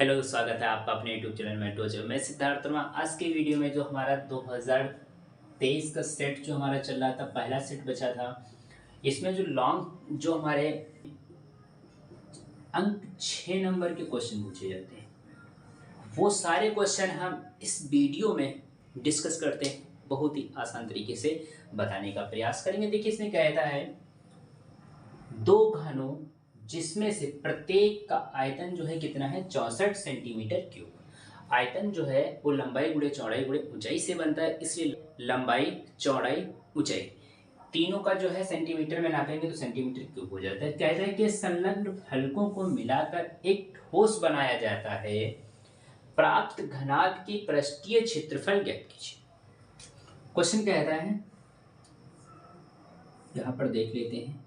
Hello, स्वागत है आपका अपने यूट्यूब चैनल में टोचो। मैं सिद्धार्थ वर्मा। आज के वीडियो में जो हमारा 2023 का सेट जो हमारा चल रहा था, पहला सेट बचा था। इसमें जो लॉन्ग जो हमारे अंक 6 नंबर के क्वेश्चन पूछे जाते हैं, वो सारे क्वेश्चन हम इस वीडियो में डिस्कस करते हैं। बहुत ही आसान तरीके से बताने का प्रयास करेंगे। देखिए, इसमें कहता है दो घनों जिसमें से प्रत्येक का आयतन जो है कितना है, 64 सेंटीमीटर क्यूब। आयतन जो है वो लंबाई गुणे चौड़ाई गुणे ऊंचाई से बनता है, इसलिए लंबाई चौड़ाई ऊंचाई तीनों का जो है सेंटीमीटर में नापेंगे तो सेंटीमीटर क्यूब हो जाता है। कहता है कि संलग्न फलकों को मिलाकर एक ठोस बनाया जाता है। प्राप्त घनाभ की पृष्ठीय क्षेत्रफल ज्ञात कीजिए। क्वेश्चन कहता है, यहां पर देख लेते हैं।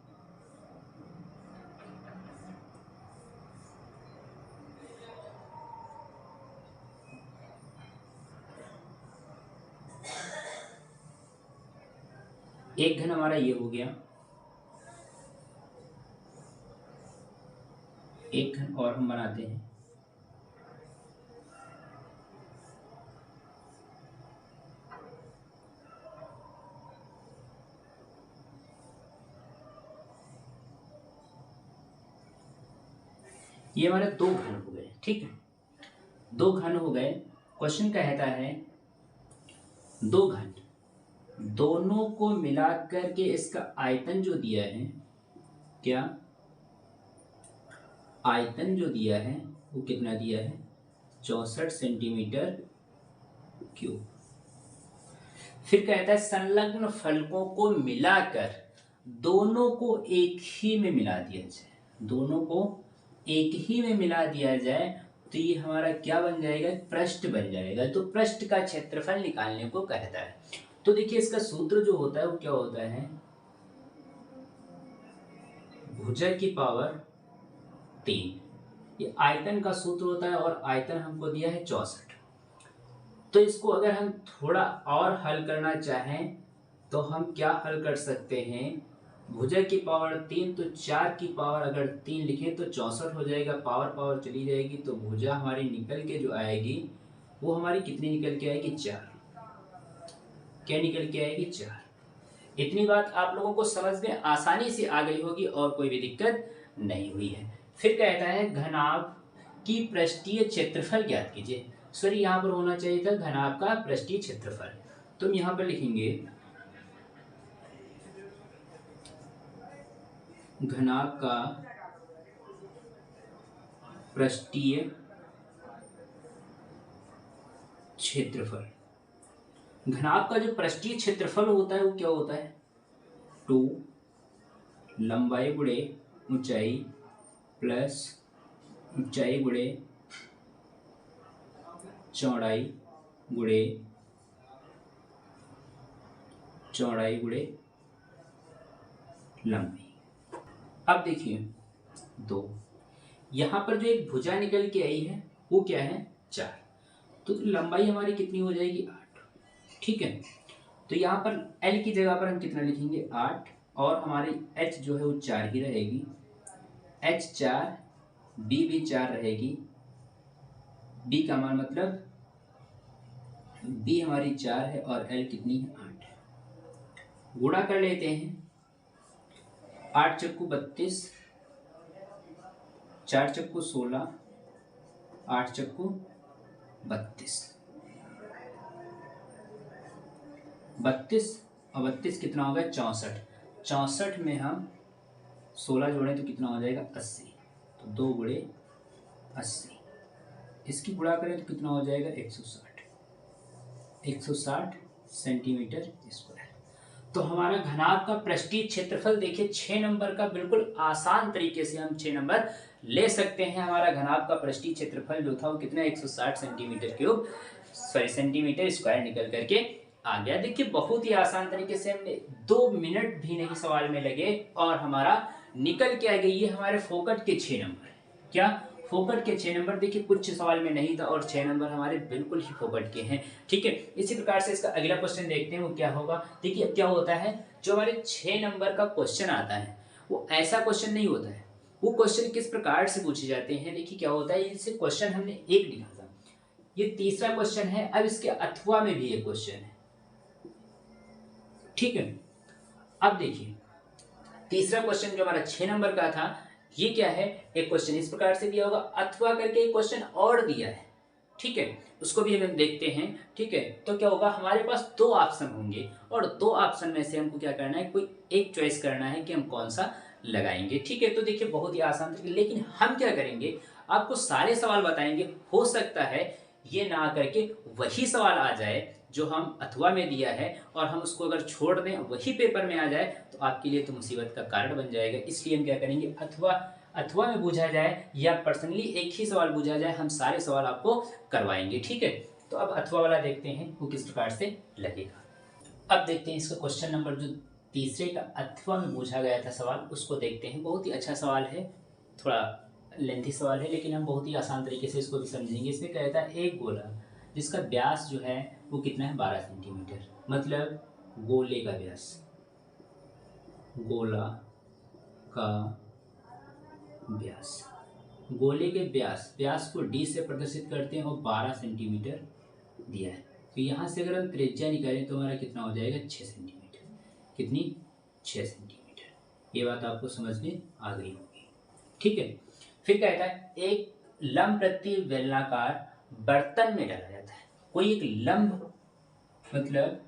एक घन हमारा ये हो गया, एक घन और हम बनाते हैं। ये हमारे दो घन हो गए, ठीक है, दो घन हो गए। क्वेश्चन कहता है दो घन दोनों को मिलाकर के इसका आयतन जो दिया है, क्या आयतन जो दिया है वो कितना दिया है, 64 सेंटीमीटर क्यूब। फिर कहता है संलग्न फलकों को मिलाकर दोनों को एक ही में मिला दिया जाए, दोनों को एक ही में मिला दिया जाए तो ये हमारा क्या बन जाएगा, पृष्ठ बन जाएगा। तो पृष्ठ का क्षेत्रफल निकालने को कहता है। तो देखिए, इसका सूत्र जो होता है वो क्या होता है, भुजा की पावर 3। ये आयतन का सूत्र होता है और आयतन हमको दिया है 64। तो इसको अगर हम थोड़ा और हल करना चाहें तो हम क्या हल कर सकते हैं, भुजा की पावर 3 तो 4 की पावर अगर 3 लिखें तो 64 हो जाएगा। पावर पावर चली जाएगी तो भुजा हमारी निकल के जो आएगी वो हमारी कितनी निकल के आएगी, 4। क्या निकल के आएगी, 4। इतनी बात आप लोगों को समझ में आसानी से आ गई होगी और कोई भी दिक्कत नहीं हुई है। फिर कहता है घनाभ की पृष्ठीय क्षेत्रफल ज्ञात कीजिए। सॉरी, यहाँ पर होना चाहिए था घनाभ का पृष्ठीय क्षेत्रफल। तो हम यहाँ पर लिखेंगे घनाभ का पृष्ठीय क्षेत्रफल। घनाभ का जो पृष्ठीय क्षेत्रफल होता है वो क्या होता है, 2 लंबाई गुणे ऊंचाई प्लस ऊंचाई गुणे चौड़ाई गुणे चौड़ाई गुणे लंबाई। अब देखिए, 2 यहां पर जो एक भुजा निकल के आई है वो क्या है, 4। तो लंबाई हमारी कितनी हो जाएगी, 8। ठीक है, तो यहाँ पर L की जगह पर हम कितना लिखेंगे, 8। और हमारी H जो है वो 4 ही रहेगी। H 4, B भी 4 रहेगी। B का मान मतलब B हमारी 4 है और L कितनी है, 8। गुणा कर लेते हैं, 8 चक्कू 32, 4 चक्कू 16, 8 चक्कू 32। 32 और 32 कितना होगा, 64। 64 में हम 16 जोड़ें तो कितना हो जाएगा, 80। तो 2 गुणे 80, इसकी गुणा करें तो कितना हो जाएगा, 160 सेंटीमीटर स्क्वायर। तो हमारा घनाभ का पृष्ठीय क्षेत्रफल देखिए 6 नंबर का, बिल्कुल आसान तरीके से हम 6 नंबर ले सकते हैं। हमारा घनाभ का पृष्ठीय क्षेत्रफल जो था वो कितना, 160 centimetre cube, sorry centimetre square निकल करके आ गया। देखिए, बहुत ही आसान तरीके से हमने 2 मिनट भी नहीं सवाल में लगे और हमारा निकल के आ गई। ये हमारे फोकट के 6 नंबर, क्या फोकट के 6 नंबर। देखिए, कुछ सवाल में नहीं था और 6 नंबर हमारे बिल्कुल ही फोकट के हैं। ठीक है, इसी प्रकार से इसका अगला क्वेश्चन देखते हैं वो क्या होगा। देखिए, अब क्या होता है, जो हमारे 6 नंबर का क्वेश्चन आता है वो ऐसा क्वेश्चन नहीं होता है, वो क्वेश्चन किस प्रकार से पूछे जाते हैं। देखिए क्या होता है, जैसे क्वेश्चन हमने एक लिखा था, ये तीसरा क्वेश्चन है, अब इसके अथवा में भी एक क्वेश्चन है, ठीक है। अब देखिए तीसरा क्वेश्चन जो हमारा 6 नंबर का था, ये क्या है, एक क्वेश्चन इस प्रकार से दिया होगा, अथवा करके एक क्वेश्चन और दिया है, ठीक है, उसको भी हम देखते हैं, ठीक है। तो क्या होगा, हमारे पास दो ऑप्शन होंगे और दो ऑप्शन में से हमको क्या करना है, कोई एक चॉइस करना है कि हम कौन सा लगाएंगे, ठीक है। तो देखिए बहुत ही आसान तरीके, लेकिन हम क्या करेंगे, आपको सारे सवाल बताएंगे। हो सकता है ये ना करके वही सवाल आ जाए जो हम अथवा में दिया है, और हम उसको अगर छोड़ दें वही पेपर में आ जाए तो आपके लिए तो मुसीबत का कारण बन जाएगा। इसलिए हम क्या करेंगे, अथवा अथवा में पूछा जाए या पर्सनली एक ही सवाल पूछा जाए, हम सारे सवाल आपको करवाएंगे, ठीक है। तो अब अथवा वाला देखते हैं वो किस प्रकार से लगेगा। अब देखते हैं इसका क्वेश्चन नंबर जो तीसरे का अथवा में पूछा गया था सवाल, उसको देखते हैं। बहुत ही अच्छा सवाल है, थोड़ा लेंथी सवाल है, लेकिन हम बहुत ही आसान तरीके से इसको भी समझेंगे। इसमें कहता है एक गोला जिसका व्यास जो है वो कितना है, 12 सेंटीमीटर, मतलब गोले का व्यास, गोला का व्यास, गोले के व्यास को d से प्रदर्शित करते हैं और 12 सेंटीमीटर दिया है। तो यहाँ से अगर हम त्रिज्या निकालें तो हमारा कितना हो जाएगा, 6 सेंटीमीटर। कितनी, 6 सेंटीमीटर। ये बात आपको समझ में आ गई होगी, ठीक है। फिर कहता है एक लंब प्रति बेलनाकार बर्तन में डाला जाता है। कोई एक लंब मतलब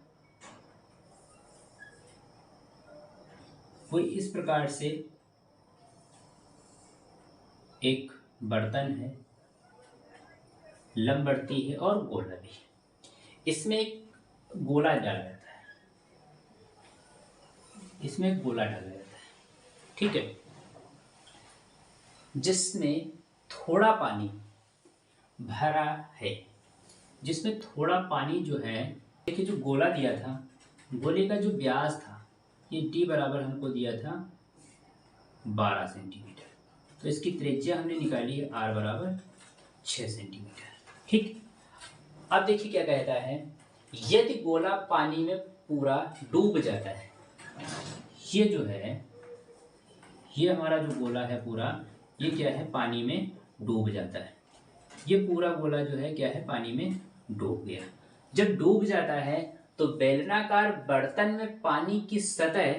कोई इस प्रकार से एक बर्तन है, लंबवर्ती है और गोला भी है। इसमें एक गोला डाला जाता है, इसमें एक गोला डाला जाता है, ठीक है, जिसमें थोड़ा पानी भरा है, जिसमें थोड़ा पानी जो है। देखिए जो गोला दिया था, गोले का जो व्यास था ये d बराबर हमको दिया था 12 सेंटीमीटर, तो इसकी त्रिज्या हमने निकाली है r बराबर 6 सेंटीमीटर, ठीक। अब देखिए क्या कहता है, यदि गोला पानी में पूरा डूब जाता है, ये जो है, ये हमारा जो गोला है पूरा, ये क्या है, पानी में डूब जाता है। ये पूरा गोला जो है क्या है, पानी में डूब गया। जब डूब जाता है तो बेलनाकार बर्तन में पानी की सतह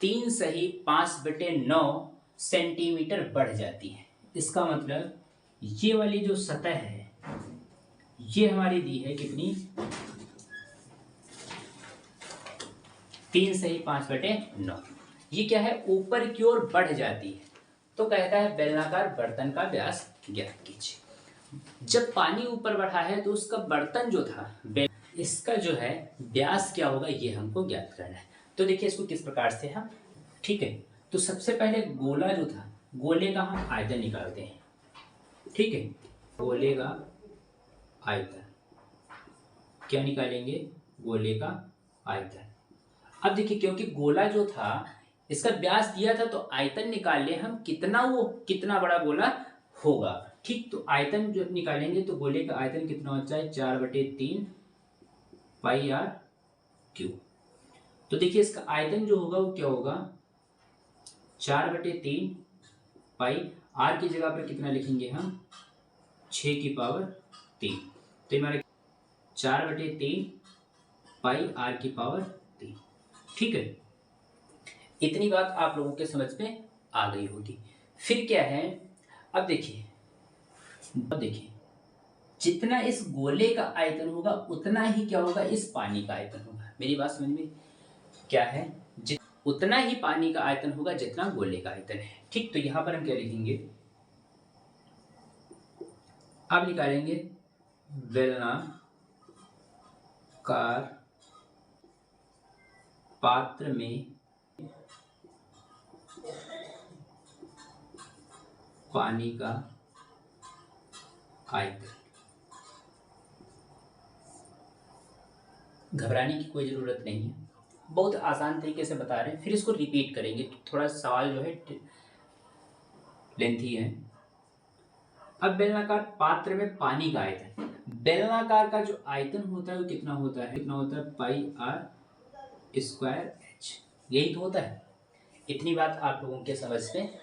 3 सही 5/9 सेंटीमीटर बढ़ जाती है। इसका मतलब ये वाली जो सतह है ये हमारी दी है कितनी, 3 सही 5/9। ये क्या है, ऊपर की ओर बढ़ जाती है। तो कहता है बेलनाकार बर्तन का व्यास ज्ञात कीजिए। जब पानी ऊपर बढ़ा है तो उसका बर्तन जो था, इसका जो है व्यास क्या होगा, ये हमको ज्ञात करना है। तो देखिए इसको किस प्रकार से हम, ठीक है। तो सबसे पहले गोला जो था, गोले का हम आयतन निकालते हैं, ठीक है। गोले का आयतन क्या निकालेंगे, गोले का आयतन। अब देखिए क्योंकि गोला जो था इसका व्यास दिया था तो आयतन निकाल ले हम, कितना वो कितना बड़ा गोला होगा, ठीक। तो आयतन जो निकालेंगे तो गोले का आयतन कितना होता है, 4/3 पाई r क्यूब। तो देखिए इसका आयतन जो होगा वो क्या होगा, 4/3 पाई, r की जगह पर कितना लिखेंगे हम, 6⁻3। तो हमारे 4/3 पाई r⁻3, ठीक है। इतनी बात आप लोगों के समझ में आ गई होगी। फिर क्या है, अब देखिए जितना इस गोले का आयतन होगा उतना ही क्या होगा, इस पानी का आयतन होगा। मेरी बात समझ में क्या है, उतना ही पानी का आयतन होगा जितना गोले का आयतन है, ठीक। तो यहां पर हम क्या लिखेंगे, अब निकालेंगे बेलनाकार पात्र में पानी का आयतन। घबराने की कोई ज़रूरत नहीं है, बहुत आसान तरीके से बता रहे हैं। फिर इसको रिपीट करेंगे, थोड़ा सवाल जो है लेंथी है। अब बेलनाकार पात्र में पानी का आयतन, बेलनाकार का जो आयतन होता है वो कितना होता है, पाई r² h, यही तो होता है। इतनी बात आप लोगों के समझ में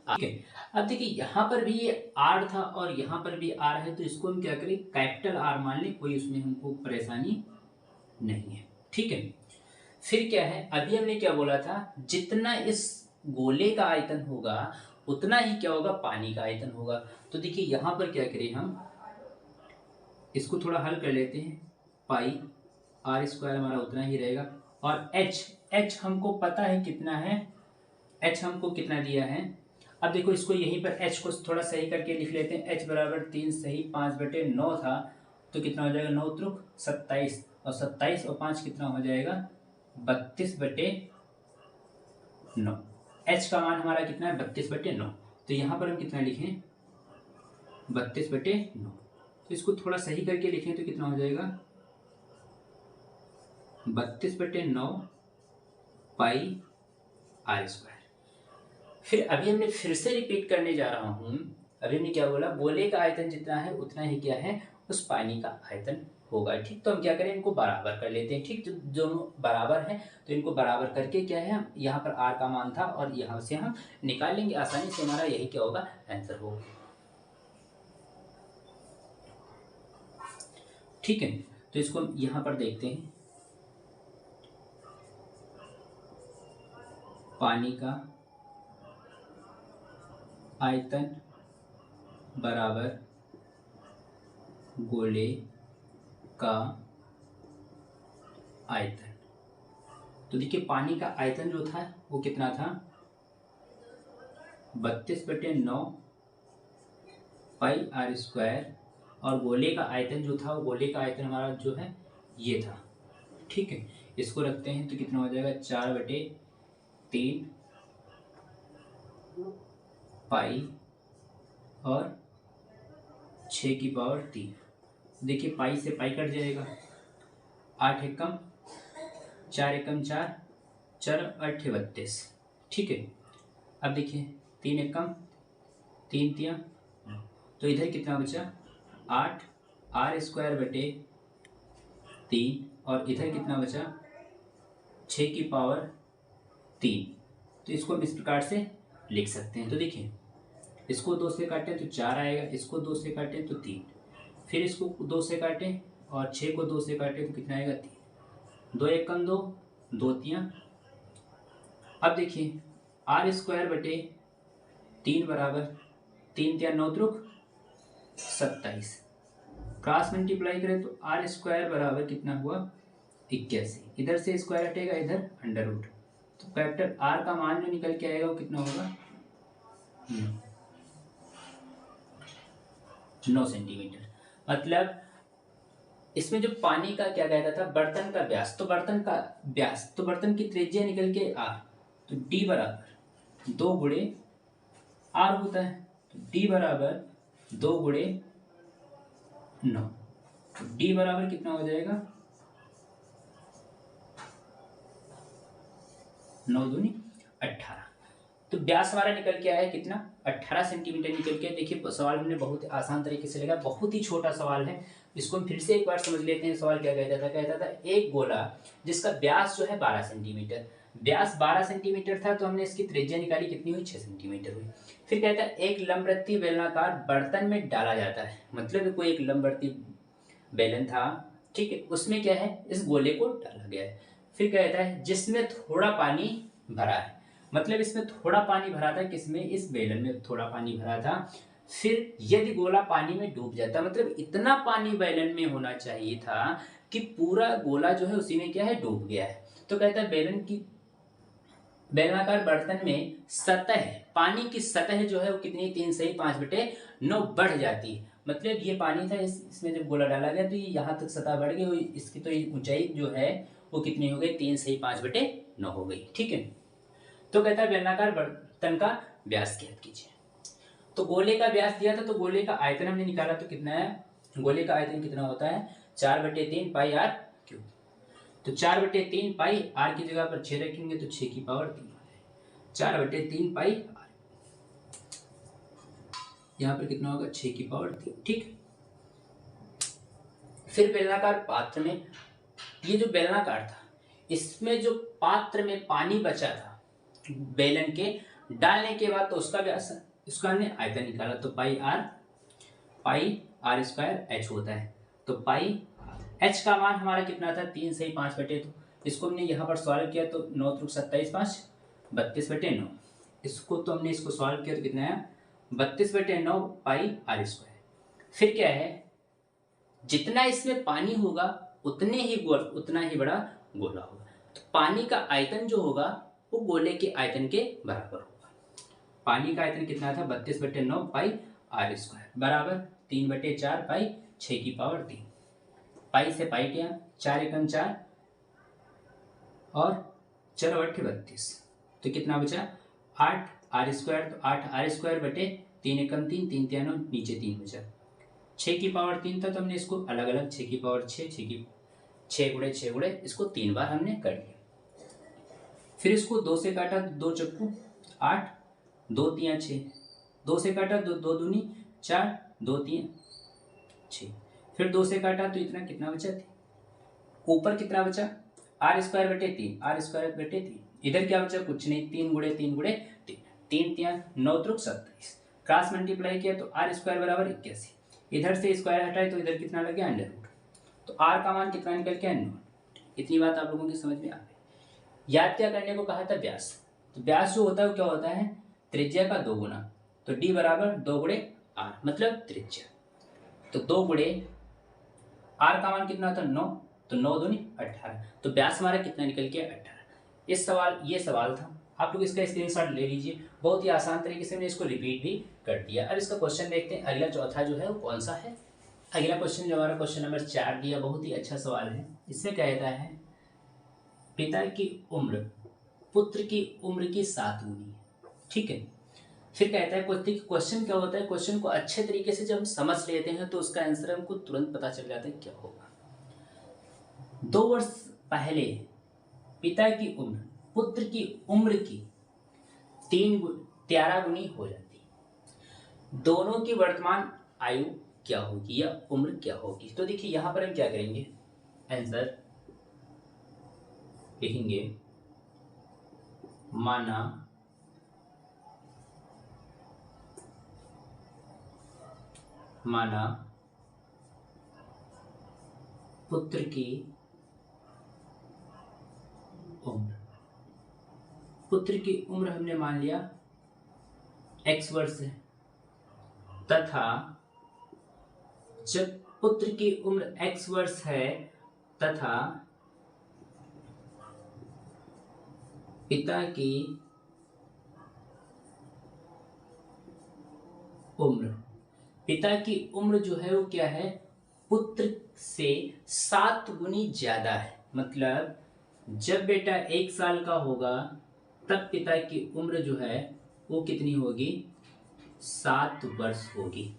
ठीक है। अब देखिए यहाँ पर भी ये आर था और यहाँ पर भी आर है, तो इसको हम क्या करें, कैपिटल आर मान लें, कोई उसमें हमको परेशानी नहीं है। ठीक है। फिर क्या है, अभी हमने क्या बोला था, जितना इस गोले का आयतन होगा उतना ही क्या होगा, पानी का आयतन होगा। तो देखिए यहाँ पर क्या करें, हम इसको थोड़ा हल कर लेते हैं। पाई आर स्क्वायर हमारा उतना ही रहेगा, और एच हमको पता है कितना है, एच हमको कितना दिया है। अब देखो इसको यहीं पर एच को थोड़ा सही करके लिख लेते हैं। एच बराबर 3 सही 5/9 था, तो कितना हो जाएगा, 9 त्रुक 27, और 27 और 5 कितना हो जाएगा, 32/9। एच का मान हमारा कितना है, 32/9। तो यहाँ पर हम कितना लिखें, 32/9। तो इसको थोड़ा सही करके लिखें तो कितना हो जाएगा, 32/9 पाई आर स्क्वायर। फिर अभी हमने फिर से रिपीट करने जा रहा हूँ। अभी हमने क्या बोला, गोले का आयतन जितना है उतना ही क्या है, उस पानी का आयतन होगा। ठीक, तो हम क्या करें, इनको बराबर कर लेते हैं। ठीक, तो दोनों बराबर हैं तो इनको बराबर करके क्या है, हम यहाँ पर आर का मान था और यहाँ से हम निकाल लेंगे आसानी से, हमारा यही क्या होगा, आंसर होगा। ठीक है, तो इसको हम यहाँ पर देखते हैं। पानी का आयतन बराबर गोले का आयतन। तो देखिए पानी का आयतन जो था वो कितना था, 32/9 पाई आर स्क्वायर, और गोले का आयतन जो था, गोले का आयतन हमारा जो है ये था। ठीक है, इसको रखते हैं तो कितना हो जाएगा, 4/3 पाई और 6/3। देखिए पाई से पाई कट जाएगा, 8 एकम 4 एकम 4, 4 8 32। ठीक है, अब देखिए 3 एकम 3 तिया, तो इधर कितना बचा, 8 आर स्क्वायर बटे 3, और इधर कितना बचा, 6/3। तो इसको हम इस प्रकार से लिख सकते हैं। तो देखिए इसको 2 से काटें तो 4 आएगा, इसको 2 से काटें तो 3, फिर इसको 2 से काटें और 6 को 2 से काटें तो कितना आएगा, 3, 2 एकम 2, 2 तिया। अब देखिए आर स्क्वायर बटे 3 बराबर 3 तिया 9 त्रुक 27, क्रॉस मल्टीप्लाई करें तो आर स्क्वायर बराबर कितना हुआ, 81। इधर से स्क्वायर हटेगा, इधर अंडर रूट, तो कैपिटल आर का मान जो निकल के आएगा वो कितना होगा, 9 सेंटीमीटर। मतलब इसमें जो पानी का क्या कहता था, बर्तन का व्यास, तो बर्तन का व्यास, तो बर्तन की त्रिज्या निकल के आर, तो डी बराबर 2 गुणे आर होता है, तो डी बराबर 2 गुणे 9, तो डी बराबर कितना हो जाएगा, 9 दूनी 18। तो व्यास हमारा निकल के आया कितना, 18 सेंटीमीटर निकल के। देखिए सवाल हमने बहुत आसान तरीके से लगा, बहुत ही छोटा सवाल है। इसको हम फिर से एक बार समझ लेते हैं। सवाल क्या कहता था, एक गोला जिसका व्यास जो है 12 सेंटीमीटर, व्यास 12 सेंटीमीटर था, तो हमने इसकी त्रिज्या निकाली, कितनी हुई, 6 सेंटीमीटर हुई। फिर कहता है एक लंबवृत्तीय बेलनाकार बर्तन में डाला जाता है, मतलब कोई एक लंबवृत्तीय बेलन था, ठीक है, उसमें क्या है, इस गोले को डाला गया है। फिर कहता है जिसमें थोड़ा पानी भरा है, मतलब इसमें थोड़ा पानी भरा था, किसमें, इस बेलन में थोड़ा पानी भरा था। फिर यदि गोला पानी में डूब जाता, मतलब इतना पानी बेलन में होना चाहिए था कि पूरा गोला जो है उसी में क्या है, डूब गया है। तो कहता है बेलन की बेलनाकार बर्तन में सतह, पानी की सतह जो है वो कितनी, 3 सही 5/9 बढ़ जाती है। मतलब ये पानी था, इसमें जब गोला डाला गया तो ये यहाँ तक सतह बढ़ गई, इसकी तो ऊंचाई जो है वो कितनी हो गई, 3 सही 5/9 हो गई। ठीक है, तो कहता है बेलनाकार बर्तन का व्यास ज्ञात कीजिए। तो गोले का व्यास दिया था, तो गोले का आयतन हमने निकाला, तो कितना है, गोले का आयतन कितना होता है, 4/3 पाई आर क्यूब। तो 4/3 पाई, आर की जगह पर 6 रखेंगे तो 6/3 हो जाएगा, 4/3 पाई आर, यहाँ पर कितना होगा, 6/3। ठीक, फिर बेलनाकार पात्र में, ये जो बेलनाकार था इसमें जो पात्र में पानी बचा था बेलन के, डालने के बाद तो उसका व्यास, उसका हमने आयतन निकाला, तो पाई आर स्क्वायर एच होता है। तो पाई एच का मान हमारा कितना था, 3 से 5 बटे, तो इसको हमने यहाँ पर सॉल्व किया तो 9 त्रिक 27 5 32/9। इसको तो हमने इसको सॉल्व किया तो कितना है 32/9 पाई आर स्क्वायर। फिर क्या है, जितना इसमें पानी होगा उतना ही बड़ा गोला होगा। तो पानी का आयतन जो होगा वो गोले के आयतन के बराबर होगा। पानी का आयतन कितना था 32/9 पाई आर स्क्वायर बराबर 3/4 पाई 6⁻3। पाई से पाई गया, 4 एकम 4 और 4 8 32, तो कितना बचा 8 आर स्क्वायर। तो 8 आर स्क्वायर बटे 3 एकम 3, 3 3 9, नीचे 3 बचा। 6⁻3 था तो हमने इसको अलग अलग 6 गुणे 6 गुणे इसको 3 बार हमने कर लिया। फिर इसको 2 से काटा, 2 चक्कू 8, 2 3 6, 2 से काटा 2 दूनी 4, 2 3 6, फिर 2 से काटा तो इतना कितना बचा थी, ऊपर कितना बचा आर स्क्वायर बटे 3, आर स्क्वायर बटे 3। इधर क्या बचा, कुछ नहीं, 3 गुणे 3 गुणे 3, 3 3 9 त्रिक 27। क्रॉस मल्टीप्लाई किया तो आर स्क्वायर बराबर 81। इधर से स्क्वायर हटाए तो इधर कितना लग गया अंडर रूट। तो आर का मान कितना निकल के 9। इतनी बात आप लोगों की समझ में आ गई। याद क्या करने को कहा था, व्यास। तो व्यास जो होता है वो क्या होता है, त्रिज्या का 2 गुना। तो डी बराबर 2 गुणे आर, मतलब त्रिज्या। तो 2 गुणे आर का मान कितना था 9, तो 9 दूनी 18। तो व्यास हमारा कितना निकल के 18। ये सवाल था, आप लोग इसका स्क्रीनशॉट ले लीजिए। बहुत ही आसान तरीके से मैंने इसको रिपीट भी कर दिया। अब इसका क्वेश्चन देखते हैं, अगला चौथा जो है वो कौन सा है। अगला क्वेश्चन जो हमारा क्वेश्चन नंबर 4 दिया, बहुत ही अच्छा सवाल है। इसमें कहता है पिता की उम्र पुत्र की उम्र की 7 गुनी है। ठीक है, फिर कहता है क्वेश्चन क्या होता है, क्वेश्चन को अच्छे तरीके से जब हम समझ लेते हैं तो उसका आंसर हमको तुरंत पता चल जाता है क्या होगा। 2 वर्ष पहले पिता की उम्र पुत्र की उम्र की 13 गुनी हो जाती है। दोनों की वर्तमान आयु क्या होगी या उम्र क्या होगी। तो देखिए यहां पर हम क्या करेंगे, आंसर लिखेंगे, माना पुत्र की उम्र, पुत्र की उम्र हमने मान लिया x वर्ष है, तथा जब पुत्र की उम्र x वर्ष है तथा पिता की उम्र जो है वो क्या है, पुत्र से 7 गुनी ज्यादा है। मतलब जब बेटा 1 साल का होगा तब पिता की उम्र जो है वो कितनी होगी, 7 वर्ष होगी।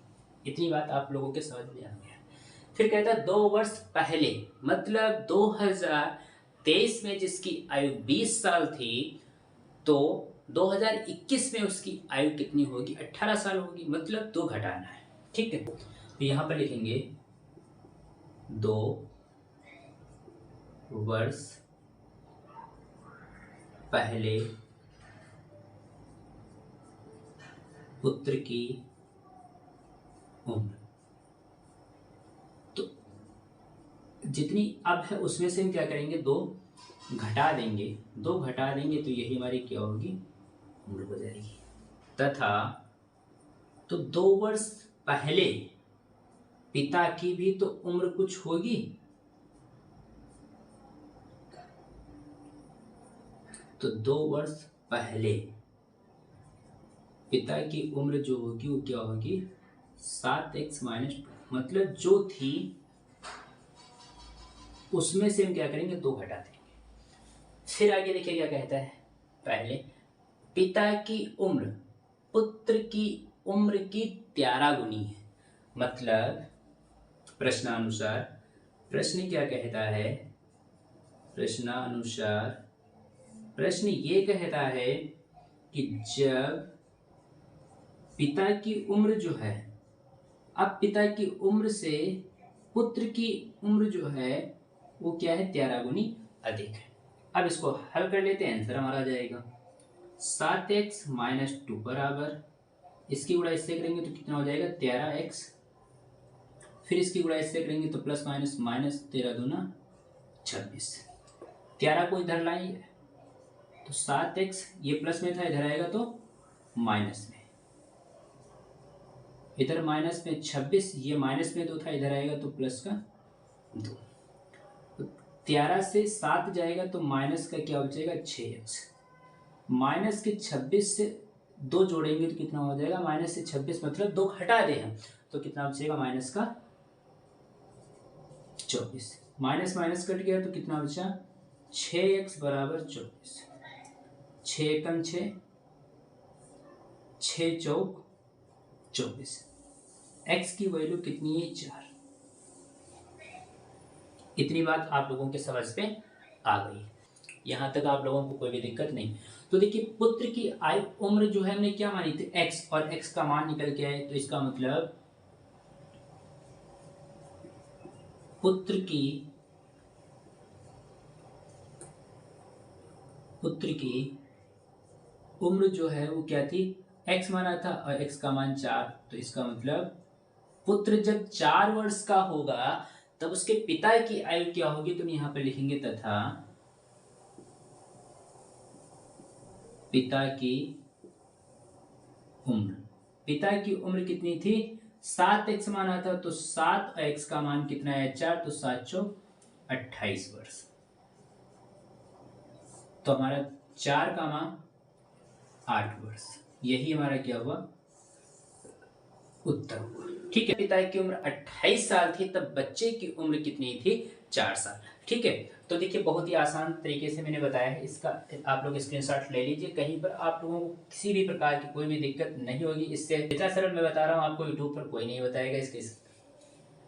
इतनी बात आप लोगों के समझ में आ गया। फिर कहता है 2 वर्ष पहले, मतलब 2023 में जिसकी आयु 20 साल थी तो 2021 में उसकी आयु कितनी होगी, 18 साल होगी। मतलब 2 घटाना है। ठीक है, तो यहां पर लिखेंगे 2 वर्ष पहले पुत्र की उम्र, तो जितनी अब है उसमें से हम क्या करेंगे, 2 घटा देंगे। 2 घटा देंगे तो यही हमारी क्या होगी, उम्र हो जाएगी। तथा तो 2 वर्ष पहले पिता की भी तो उम्र कुछ होगी, तो 2 वर्ष पहले पिता की उम्र जो होगी वो क्या होगी, 7x - 2। मतलब जो थी उसमें से हम क्या करेंगे, 2 घटा देंगे। फिर आगे देखिए क्या कहता है, पहले पिता की उम्र पुत्र की उम्र की 13 गुनी है। मतलब प्रश्नानुसार, प्रश्न क्या कहता है, प्रश्नानुसार प्रश्न ये कहता है कि जब पिता की उम्र जो है, अब पिता की उम्र से पुत्र की उम्र जो है वो क्या है, 13 गुनी अधिक है। अब इसको हल कर लेते हैं, आंसर हमारा आ जाएगा। 7x - 2 बराबर, इसकी गुणा इससे करेंगे तो कितना हो जाएगा 13x, फिर इसकी गुणा इससे करेंगे तो प्लस माइनस माइनस 13×2 = 26। 13 को इधर लाएंगे तो 7x, ये प्लस में था, इधर आएगा तो माइनस में, इधर माइनस में 26, ये माइनस में 2 था, इधर आएगा तो प्लस का 2। तो 13 से 7 जाएगा तो माइनस का क्या बचेगा 6x, माइनस के 26 से 2 जोड़ेंगे तो कितना हो जाएगा, माइनस से 26 मतलब 2 हटा दें हम तो कितना बचेगा माइनस का 24, माइनस माइनस कट गया तो कितना बचा 6x बराबर 24, 6 एकम 6, 6 चौक 24, x की वैल्यू कितनी है 4। इतनी बात आप लोगों के समझ में आ गई, यहाँ तक आप लोगों को कोई भी दिक्कत नहीं। तो देखिए पुत्र की आयु उम्र जो है हमने क्या मानी थी x, और x का मान निकल के आए, तो इसका मतलब पुत्र की उम्र जो है वो क्या थी, x माना था और x का मान 4, तो इसका मतलब पुत्र जब 4 वर्ष का होगा तब उसके पिता की आयु क्या होगी, तो यहाँ पर लिखेंगे तथा पिता की उम्र कितनी थी 7x माना था, तो 7 और x का मान कितना है 4, तो 7 चौक 28 वर्ष। तो हमारा 4 का मान 8 वर्ष, यही हमारा क्या हुआ उत्तर हुआ। ठीक है, पिता की उम्र 28 साल थी तब बच्चे की उम्र कितनी थी 4 साल। ठीक है, तो देखिए बहुत ही आसान तरीके से मैंने बताया है, इसका आप लोग स्क्रीनशॉट ले लीजिए, कहीं पर आप लोगों को किसी भी प्रकार की कोई भी दिक्कत नहीं होगी। इससे इतना सरल मैं बता रहा हूँ आपको, यूट्यूब पर कोई नहीं बताएगा इसके।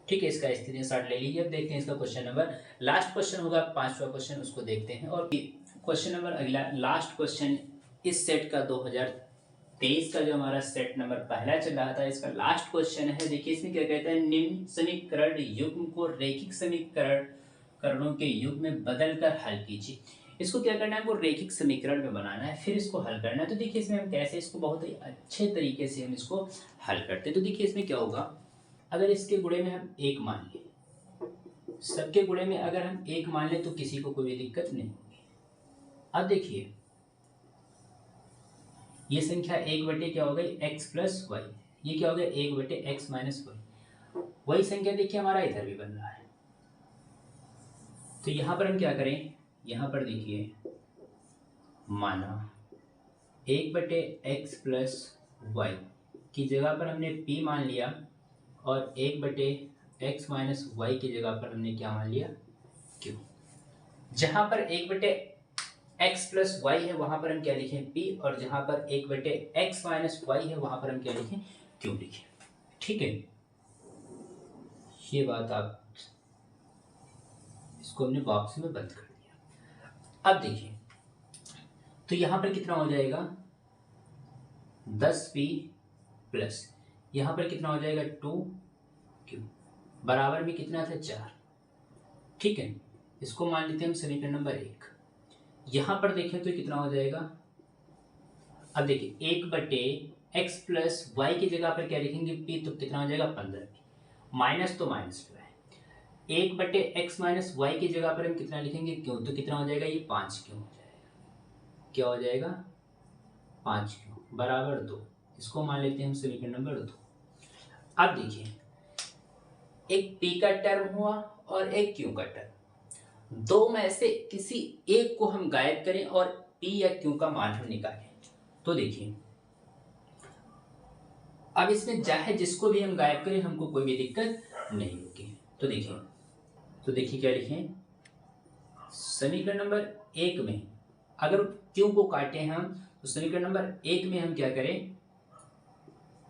ठीक है, इसका स्क्रीनशॉट ले लीजिए। अब देखते हैं इसका क्वेश्चन नंबर, लास्ट क्वेश्चन होगा 5वां क्वेश्चन, उसको देखते हैं। और क्वेश्चन नंबर अगला लास्ट क्वेश्चन इस सेट का 2023 का जो हमारा सेट नंबर पहला चल रहा था, इसका लास्ट क्वेश्चन है। देखिए इसमें क्या कहता है, निम्न समीकरण युग्म को रैखिक समीकरणों के युग्म में बदलकर हल कीजिए। इसको क्या करना है, वो रैखिक समीकरण में बनाना है, फिर इसको हल करना है। तो देखिए इसमें हम कैसे इसको बहुत ही अच्छे तरीके से हम इसको हल करते हैं। तो देखिए इसमें क्या होगा, अगर इसके गुणे में हम 1 मान लें, सबके गुणे में अगर हम 1 मान लें तो किसी को कोई दिक्कत नहीं होगी। अब देखिए ये संख्या 1/, क्या हो गई x + y, ये क्या हो गया 1/, x - y। वही संख्या देखिए हमारा इधर भी बन रहा है, तो यहाँ पर हम क्या करें, यहाँ पर देखिए माना 1/, x + y की जगह पर हमने p मान लिया, और 1/, x - y की जगह पर हमने क्या मान लिया q। जहाँ पर 1/, x + y है वहां पर हम क्या लिखें p, और जहां पर 1/, x - y है वहां पर हम क्या लिखें q लिखें। ठीक है, ये बात आप इसको हमने बॉक्स में बंद कर दिया। अब देखिए तो यहां पर कितना हो जाएगा 10p प्लस यहां पर कितना हो जाएगा 2q, बराबर में कितना था 4। ठीक है, इसको मान लेते हैं हम समीकरण नंबर 1। यहां पर देखें तो कितना हो जाएगा, अब देखिए 1/, x + y की जगह पर क्या लिखेंगे p, तो कितना हो जाएगा 15p, माइनस तो माइनस है, 1/, x - y की जगह पर हम कितना लिखेंगे क्यों, तो कितना हो जाएगा ये 5q हो जाएगा, क्या हो जाएगा 5q बराबर 2। इसको मान लेते हैं हम समीकरण नंबर 2। अब देखिए एक p का टर्म हुआ और एक q का टर्म, दो में से किसी एक को हम गायब करें और p या q का मान हम निकालें। तो देखिए अब इसमें चाहे जिसको भी हम गायब करें हमको कोई भी दिक्कत नहीं होगी। तो देखिए क्या लिखें, समीकरण नंबर 1 में अगर q को काटे हम तो समीकरण नंबर 1 में हम क्या करें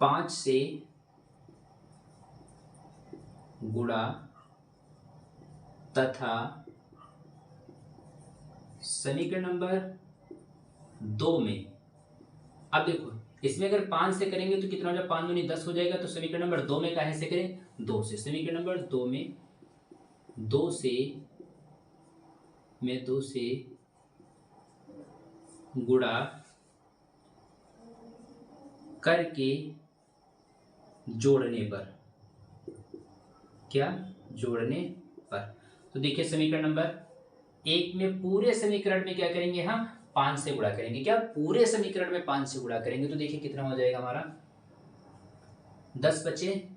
5 से गुणा तथा समीकरण नंबर 2 में, अब देखो इसमें अगर 5 से करेंगे तो कितना हो जाएगा 5 दूनी 10 हो जाएगा, तो समीकरण नंबर 2 में काहे से करें 2 से, समीकरण नंबर 2 में 2 से गुणा करके जोड़ने पर, क्या जोड़ने पर। तो देखिए समीकरण नंबर 1 में पूरे समीकरण में क्या करेंगे हम 5 से गुणा करेंगे, क्या पूरे समीकरण में 5 से गुणा करेंगे। तो देखिए कितना हो जाएगा हमारा 10 बचे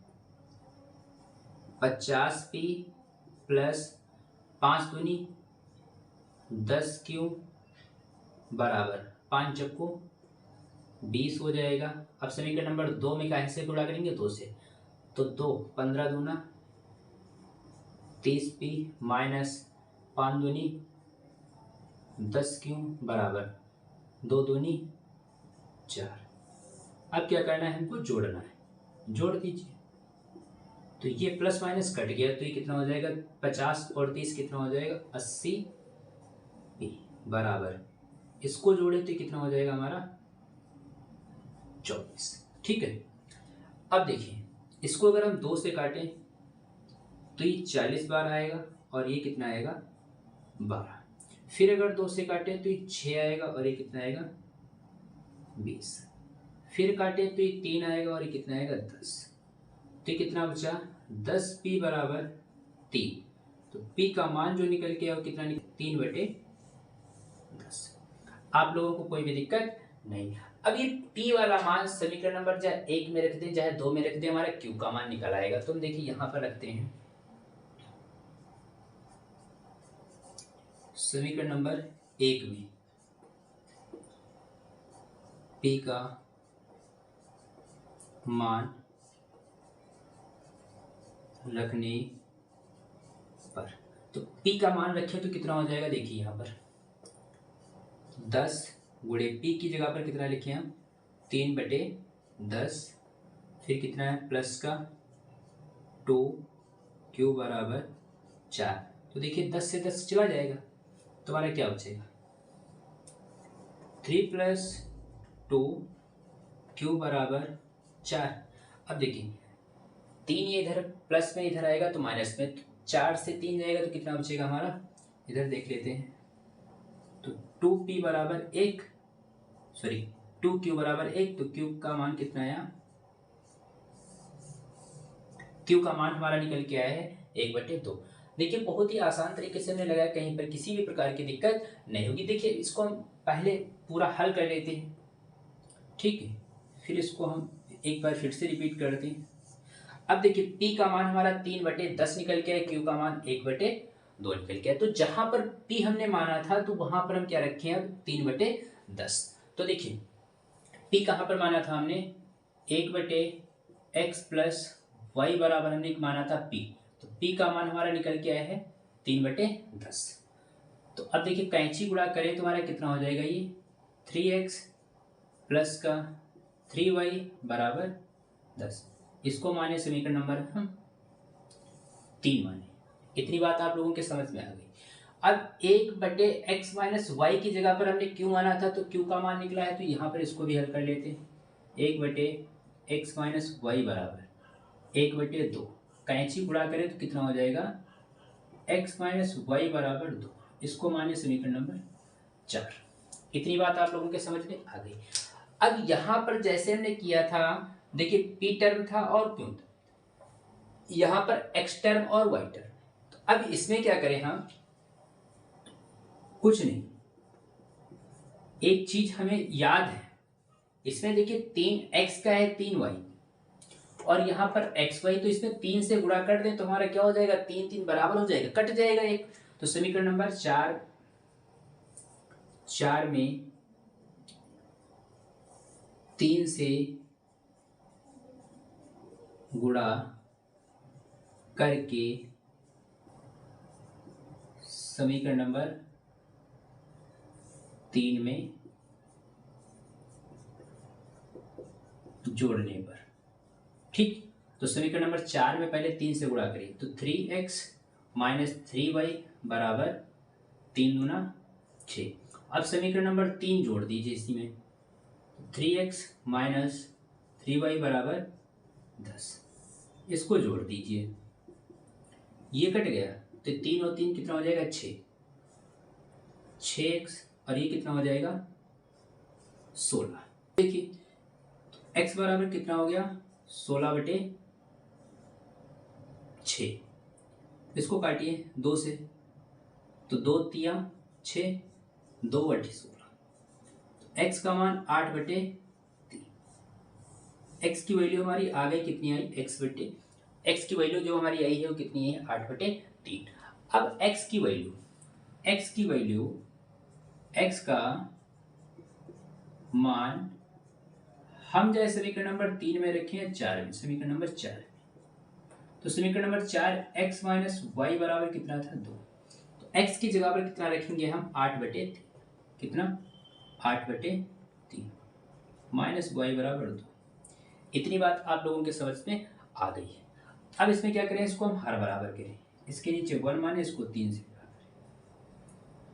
50p प्लस 5 दूनी 10 क्यूब बराबर 5 चक्कू 20 हो जाएगा। अब समीकरण नंबर 2 में कैसे गुणा करेंगे 2 से, तो 2 15 दूना 30p माइनस 5 दूनी 10 क्यूब बराबर 2 दूनी 4। अब क्या करना है हमको जोड़ना है, जोड़ दीजिए। तो ये प्लस माइनस कट गया तो ये कितना हो जाएगा 50 और 30 कितना हो जाएगा 80p बराबर, इसको जोड़े तो कितना हो जाएगा हमारा 24। ठीक है। अब देखिए इसको अगर हम 2 से काटें तो ये 40 बार आएगा और ये कितना आएगा 12। फिर अगर 2 से काटें तो ये 6 आएगा और ये कितना आएगा 20। फिर काटें तो ये 3 आएगा और ये कितना आएगा 10। तो ये कितना बचा 10p बराबर 3। तो p का मान जो निकल के आया वो कितना निकल 3/10। आप लोगों को कोई भी दिक्कत नहीं। अब ये p वाला मान समीकरण नंबर चाहे 1 में रख दें चाहे 2 में रख दें, हमारा q का मान निकल आएगा। तो हम देखिए यहाँ पर रखते हैं समीकरण नंबर 1 में p का मान रखने पर, तो p का मान रखें तो कितना हो जाएगा, देखिए यहाँ पर 10 गुणे p की जगह पर कितना लिखे हम 3/10, फिर कितना है प्लस का 2 क्यू बराबर 4। तो देखिए 10 से 10 चला जाएगा तो हमारा क्या बचेगा 3 + 2 क्यू बराबर 4। अब देखिए 3 ये इधर प्लस में इधर आएगा तो माइनस में, 4 से 3 जाएगा तो कितना बचेगा हमारा, इधर देख लेते हैं। तो 2p बराबर 1 सॉरी 2q बराबर 1, तो q का मान कितना आया, q का मान हमारा निकल के आया है 1/2। देखिए बहुत ही आसान तरीके से हमने लगाया, कहीं पर किसी भी प्रकार की दिक्कत नहीं होगी। देखिए इसको हम पहले पूरा हल कर लेते हैं, ठीक है, फिर इसको हम एक बार फिर से रिपीट करते हैं। अब देखिए p का मान हमारा 3/10 निकल के आया, q का मान 1/2 निकल के आया। तो जहां पर p हमने माना था तो वहां पर हम क्या रखे हैं अब 3/10। तो देखिए p कहां पर माना था हमने 1/x + y बराबर हमने माना था p, तो p का मान हमारा निकल के आया है 3/10। तो अब देखिए कैंची गुणा करें तो हमारा कितना हो जाएगा, ये 3x प्लस का 3y बराबर 10। इसको माने समीकरण नंबर हम 3 माने। इतनी बात आप लोगों के समझ में आ गई। अब 1/x - y की जगह पर हमने q माना था तो q का मान निकला है, तो यहाँ पर इसको भी हल कर लेते हैं। 1/x - y बराबर 1/2, कैंची गुणा करें तो कितना हो जाएगा x - y बराबर 2। इसको माने समीकरण नंबर 4। इतनी बात आप लोगों के समझ में आ गई। अब यहाँ पर जैसे हमने किया था, देखिए p टर्म था और q था, यहाँ पर x टर्म और y टर्म। तो अब इसमें क्या करें हम, कुछ नहीं, एक चीज हमें याद है, इसमें देखिए 3x का है 3y और यहाँ पर xy, तो इसमें 3 से गुणा कर दें तो हमारा क्या हो जाएगा 3 3 बराबर हो जाएगा, कट जाएगा एक। तो समीकरण नंबर 4 में 3 से गुणा करके समीकरण नंबर 3 में जोड़ने पर, ठीक। तो समीकरण नंबर 4 में पहले 3 से गुणा करिए, तो 3x - 3y बराबर 3 दूना 6। अब समीकरण नंबर 3 जोड़ दीजिए इसी में, 3x - 3y बराबर 10। इसको जोड़ दीजिए, ये कट गया तो 3 और 3 कितना हो जाएगा 6x और ये कितना हो जाएगा 16। देखिए x बराबर कितना हो गया 16/6। इसको काटिए 2 से, तो 2 तिया 6, 2/16। x का मान 8/3। x की वैल्यू हमारी आ गई, कितनी आई x की वैल्यू जो हमारी आई है वो कितनी है 8/3। अब x की वैल्यू x का मान हम चाहे समीकरण नंबर 3 में रखें या 4 में, समीकरण नंबर 4 में, तो समीकरण नंबर 4 x माइनस वाई बराबर कितना था 2। तो x की जगह पर कितना रखेंगे हम 8/3, कितना 8/3 माइनस वाई बराबर 2। इतनी बात आप लोगों के समझ में आ गई है। अब इसमें क्या करें, इसको हम हर बराबर करें, इसके नीचे 1 माने इसको 3 से बराबर,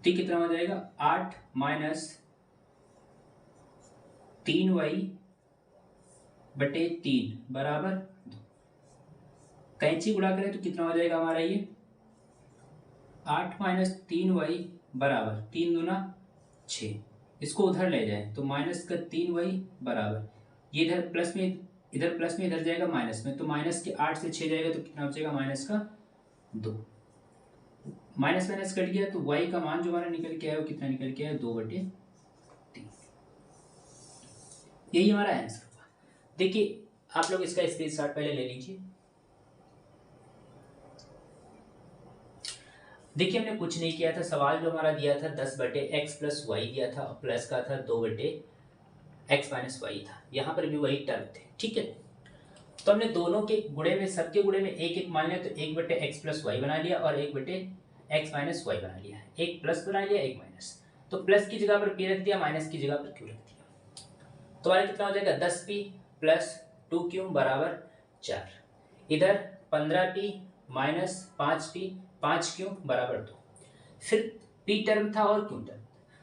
ठीक कितना हो जाएगा 8 माइनस 3y/3 बराबर 2। कैंची गुणा करें तो कितना हो जाएगा हमारा ये 8 माइनस 3y बराबर 3 दूना 6। इसको उधर ले जाए तो माइनस का 3y बराबर, ये इधर प्लस में इधर जाएगा माइनस में, तो माइनस के 8 से 6 जाएगा तो कितना हो जाएगा माइनस का 2। माइनस माइनस कट गया तो y का मान जो हमारा निकल के आया वो कितना निकल के आया 2/3। यही हमारा आंसर हुआ। देखिए आप लोग इसका स्क्रीनशॉट पहले ले लीजिए। देखिए हमने कुछ नहीं किया था, सवाल जो हमारा दिया था 10/x प्लस वाई दिया था, प्लस का था 2/x माइनस वाई था, यहाँ पर भी वही टर्म थे, ठीक है। तो हमने दोनों के गुणे में, सबके गुणे में एक एक मान लिया, तो 1/x प्लस वाई बना लिया और 1/x माइनस वाई बना लिया, एक प्लस बना लिया एक माइनस। तो प्लस की जगह पर p रख दिया, माइनस की जगह पर q रख दिया, तो हमारा कितना हो जाएगा 10p प्लस 2q बराबर 4। इधर 15p माइनस 5p 5q बराबर 2। फिर p टर्म था और q टर्म,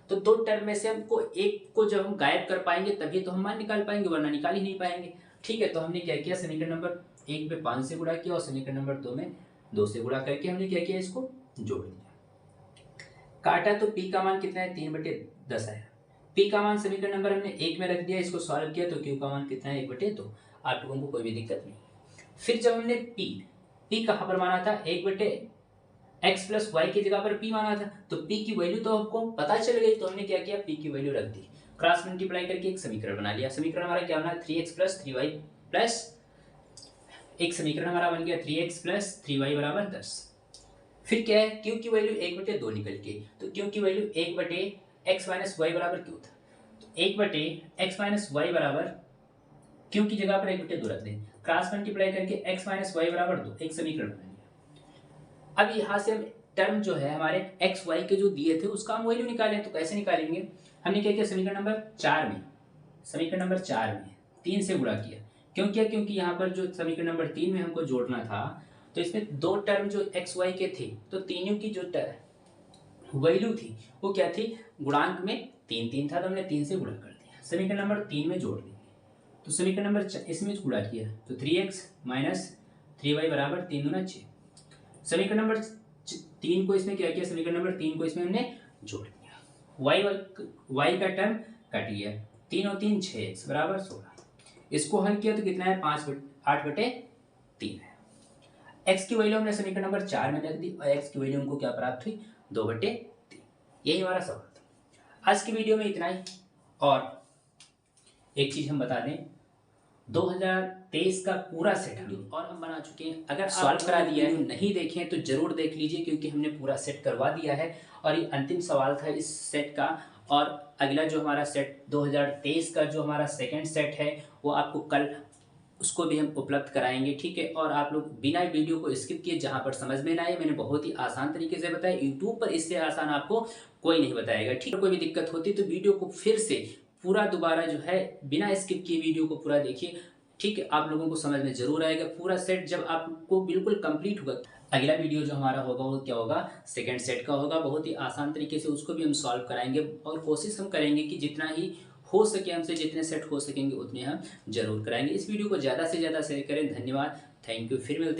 तो दो टर्म में से हमको एक को जब हम गायब कर पाएंगे तभी तो हम मान निकाल पाएंगे, वरना निकाल ही नहीं पाएंगे, ठीक है। तो हमने क्या किया, समीकरण नंबर 1 में 5 से गुणा किया और समीकरण नंबर 2 में 2 से गुणा करके हमने क्या किया, इसको जोड़ दिया। काटा तो p का मान कितना है 3/10 आया। p का मान समीकरण नंबर हमने 1 में रख दिया, इसको सॉल्व किया तो q का मान कितना है 1/2। आप लोगों को कोई भी दिक्कत नहीं। फिर जब हमने p कहाँ पर माना था 1/x प्लस वाई की जगह पर p माना था, तो p की वैल्यू तो हमको पता चल गई, तो हमने क्या किया p की वैल्यू रख दी, क्रॉस मल्टीप्लाई करके एक समीकरण बना लिया। समीकरण हमारा क्या बना 3x प्लस 3y प्लस, एक समीकरण हमारा बन गया 3x प्लस 3y बराबर 10। फिर क्या है, q की वैल्यू 1/2 निकल के, तो q की वैल्यू 1/x माइनस वाई बराबर q था, तो 1/x माइनस वाई बराबर q की जगह पर 1/2 रख दें, क्रॉस मल्टीप्लाई करके x माइनस वाई बराबर 2, एक समीकरण बना लिया। अब यहाँ से हम टर्म जो है हमारे एक्स वाई के जो दिए थे उसका हम वैल्यू निकालें, तो कैसे निकालेंगे, हमने क्या किया समीकरण नंबर 4 में 3 से गुणा किया। क्यों किया, क्योंकि यहाँ पर जो समीकरण नंबर 3 में हमको जोड़ना था, तो इसमें दो टर्म जो एक्स वाई के थे, तो तीनों की जो वैल्यू थी वो क्या थी, गुणांक में 3 था, तो हमने 3 से गुणा कर दिया, समीकरण नंबर 3 में जोड़ देंगे। तो समीकरण नंबर इसमें गुणा किया तो 3x माइनस 3y बराबर 3 दूना 6। समीकरण नंबर 3 को इसमें क्या किया, समीकरण नंबर 3 को इसमें हमने जोड़ दिया, y का टर्म कट लिया, 3 और 3 6x बराबर 16। इसको हल किया तो कितना है 8/3 है। x की वैल्यू हमने समीकरण नंबर 4 में रख दी और x की वैल्यू हमको क्या प्राप्त हुई 2/3। यही हमारा सवाल था। आज की वीडियो में इतना ही, और एक चीज हम बता दें, 2023 का पूरा सेट और हम बना चुके हैं। अगर सॉल्व करा दिया है, नहीं देखें तो जरूर देख लीजिए, क्योंकि हमने पूरा सेट करवा दिया है और ये अंतिम सवाल था इस सेट का। और अगला जो हमारा सेट 2023 का जो हमारा सेकंड सेट है वो आपको कल उसको भी हम उपलब्ध कराएंगे, ठीक है। और आप लोग बिना वीडियो को स्किप किए, जहाँ पर समझ में ना आए मैंने बहुत ही आसान तरीके से बताया, यूट्यूब पर इससे आसान आपको कोई नहीं बताएगा, ठीक है। कोई भी दिक्कत होती तो वीडियो को फिर से पूरा दोबारा जो है बिना स्किप किए वीडियो को पूरा देखिए, ठीक है। आप लोगों को समझ में जरूर आएगा पूरा सेट जब आपको बिल्कुल कंप्लीट होगा। अगला वीडियो जो हमारा होगा वो क्या होगा, सेकंड सेट का होगा, बहुत ही आसान तरीके से उसको भी हम सॉल्व कराएंगे और कोशिश हम करेंगे कि जितना ही हो सके हमसे, जितने सेट हो सकेंगे उतने हम जरूर कराएंगे। इस वीडियो को ज़्यादा से ज़्यादा शेयर करें। धन्यवाद, थैंक यू, फिर मिलते हैं।